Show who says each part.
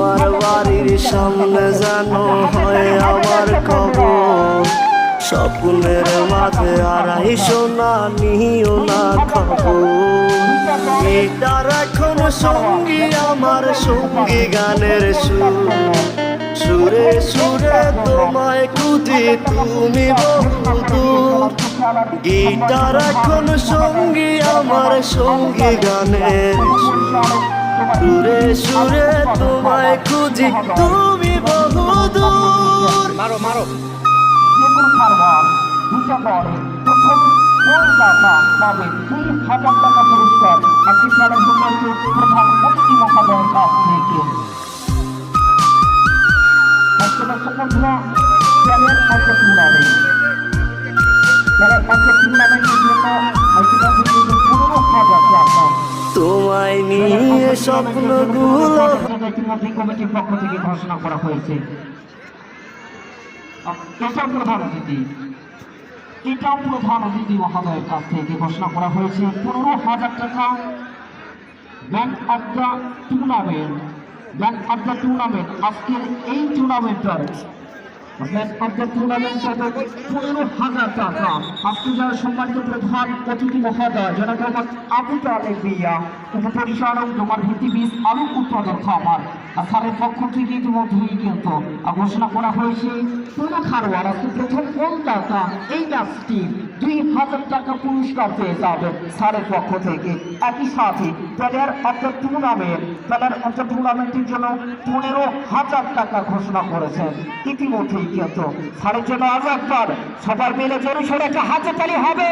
Speaker 1: তোমার বাড়ির সামনে যেন হয় আমার খবর, স্বপ্নের মাঝে হারাই সোনা নিও না খবর। এটার এখন সঙ্গী আমার সঙ্গী গানের সুর, সুরে সুরে তোমায় খুঁজি তুমি বহুদূর। গিটার এখন সঙ্গী আমার সঙ্গী গানের সুর, সুরে সুরে তোমায় খুঁজি তুমি বহুদূর। মারো মারো
Speaker 2: টাকা পুরস্কার একটি খেলার জন্য প্রধান অতিথি মহোদয়ের কাছ থেকে।
Speaker 1: তোমায় নিয়ে স্বপ্নগুলো
Speaker 2: কমিটির পক্ষ থেকে ঘোষণা করা হয়েছে। এটাও প্রধান অতিথি মহোদয়ের কাছ থেকে ঘোষণা করা হয়েছে 15,000 টাকা bank of the tournament. Bank of the tournament আজকের এই টুর্নামেন্টের ব্যাংক অফ দ্য টুর্নামেন্টের 15,000 টাকা আজকে যারা সম্মানিত প্রধান অতিথি মহোদয় জনাব আবু তালেব ভূঁইয়া উপপরিচালক জমার ভিত্তিবীজ আলু উৎপাদন খামার স্যারের পক্ষ থেকে ইতিমধ্যেই কিন্তু ঘোষণা করা হয়েছে কোন খেলোয়াড় আজকে প্রথম গোলদাতা এই ম্যাচটি 2,000 টাকা পুরস্কার পেয়ে যাবে স্যারের পক্ষ থেকে। একই সাথে player of the tournament, player of the টুর্নামেন্টের জন্য 15,000 টাকা ঘোষণা করেছেন ইতিমধ্যেই কিন্তু স্যারের জন্য আরো একবার সবার মিলে জোরে সোরে একটা হাততালি হবে।